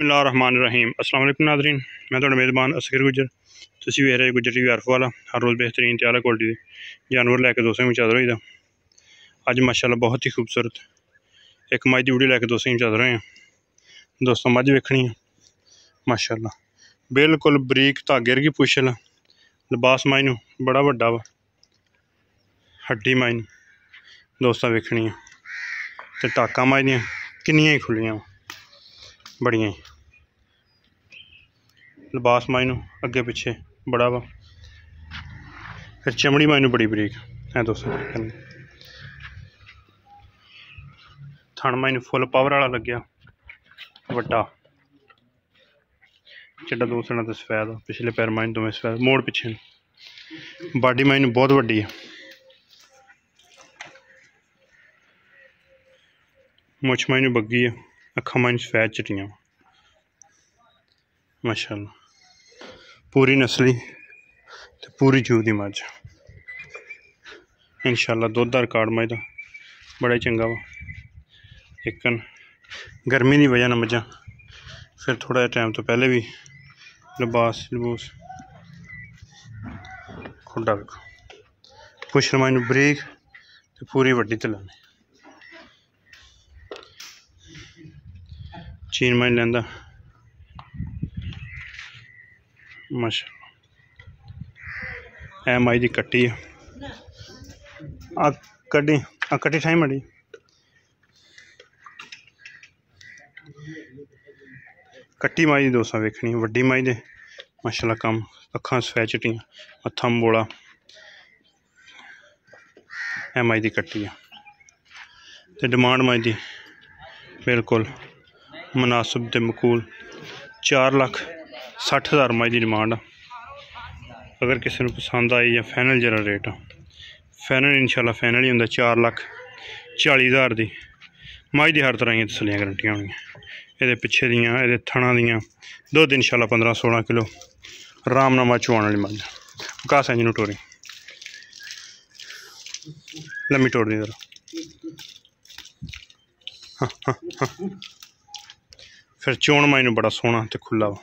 बिस्मिल्लाहिर्रहमानिर्रहीम। अस्सलाम वालेकुम नाज़रीन, मैं थोड़ा मेज़बान असगर गुजर। तुसीं वेख रहे गुजर टीवी अर्फ वाला। हर रोज़ बेहतरीन ते आला क्वालिटी दे जानवर लैके दोस्तों में चादर होई दा। अज माशाअल्लाह बहुत ही खूबसूरत एक मझ दी वीडियो लैके दोस्तों में चादर होए हैं। दोस्तों मझ वेखनी है माशाअल्लाह बिल्कुल बरीक धागे वर्गी पुछल, लिबास माइनू बड़ा वड्डा वा, हड्डी माइनू दोस्तों वेखनी है ते टाका मझ दियां किन्नियां ही खुलियां बड़ियां ही, लिबास माइनू अगे पिछे बड़ा वा, फिर चमड़ी माइनू बड़ी बरीक है दोस्तों। थन माइनू फुल पावर वाला लग्या वड्डा, चिट्टा दो सड़ा तो सफैद, पिछले पैर माइनू दोवें सफैद, मोड़ पिछे, बाडी माइनू बहुत वड्डी है, मुछ माइनू बग्गी है, अखा माइनू सफैद चिट्टियां माशाअल्लाह। पूरी नस्ली ते पूरी जू दी मझ इंशाअल्लाह। दुध दा रिकॉर्ड मझ दा बड़ा ही चंगा वा। इकन गर्मी की वजह मझां फिर थोड़ा टाइम तो पहले भी लिबास लबूस खुडा वेखो, पुछल माइनू बरीक ते पूरी वड्डी तलानी, चीन माइन लैंदा माशाअल्लाह। ऐ माई दी कट्टी है, आ कट्टी ठाई मड़ी, कट्टी माई दी दोस्तों वेखनी वड्डी माई दे माशाअल्लाह। कम अखां सफैद चिट्टियां, मत्था बोला, ऐ माई दी कट्टी है ते डिमांड माई दी बिल्कुल मुनासिब ते मकूल 4,60,000 माई दी डिमांड। अगर किसी को पसंद आई या फाइनल जरा रेट आ, फाइनल इंशाल्लाह फाइनल ही होंदा 4,40,000 दी माई दी। हर तरह की तसलियां गारंटियां होंगी ये पिछे दियां, ये थणा दियां। दुध इंशाल्लाह 15-16 किलो आराम नाल चुआने वाली मझ। घास इंज नूं टोरी लम्मी टोर दी जरा, फिर चोण माई नूं बड़ा सोहना ते खुला वा।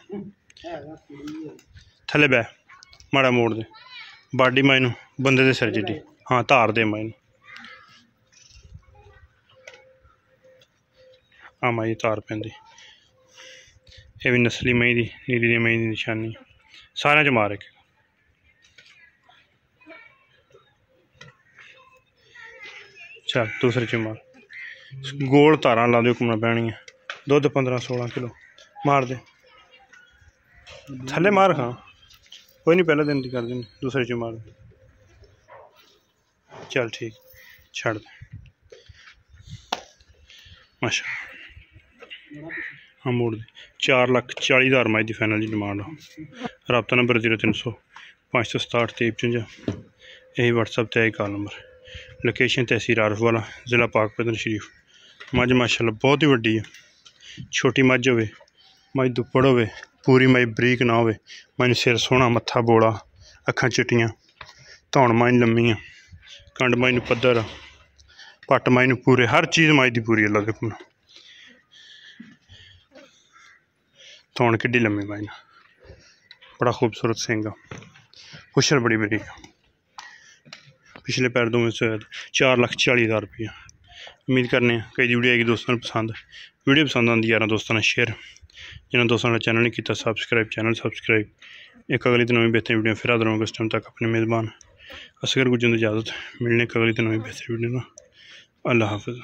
थले बह माड़ा मोड़ दे, बाडी माई नूं बंदे दे सिर जिड्डी, हाँ धार दे माई नूं, आ माई धार पैंदी। ये भी नस्ली मई दी, नीली दी मई दी निशानी सारे च मार। एक चल दूसरे च मार, गोल धारा ला दो घूमना पैनी है। दुध 15-16 किलो मार दे, थले मार, खां कोई नहीं पहले दिन की कर देनी, दूसरे च मार दे। चल ठीक छड़ दे माशा। हाँ मोड़ दे। 4,40,000 माई दी फाइनल की डिमांड। रबता नंबर 0300 567 2355, यही व्हाट्सएप ते आई कॉल नंबर। लोकेशन तहसील आरफ वाला, ज़िला पाकपतन शरीफ। मझ माशाअल्लाह बहुत ही वड्डी है, छोटी मझ होवे, मझ दुप्पड़ होवे, पूरी मझ बरीक ना होवे, मैनू सिर सोहना, मत्था बोला, अखां चिट्टियां, धौन माई लम्मी है, कंड माई पद्धर, पट्ट माई पूरे, हर चीज़ माई दी पूरी अल्लाह दे हुक्म। धौन किड्डी लम्मी माई, बड़ा खूबसूरत सिंह, पुछल बड़ी बरीक, पिछले पैर दोवें सफैद। 4,40,000 रुपया। उम्मीद करने कई दी वीडियो आएगी दोस्तों को पसंद। वीडियो पसंद आती यार दोस्तों ने शेयर, जिन्होंने दोस्तों ने चैनल नहीं किया सब्सक्राइब, चैनल सब्सक्राइब। एक अगली तो नवी बेहतरीन वीडियो फिर हाजिर होंगे। उस टाइम तक अपने मेज़बान असगर गुजर इजाज़त, मिलने एक अगली तो नवी बेहतरीन वीडियो। अल्लाह हाफ़िज़।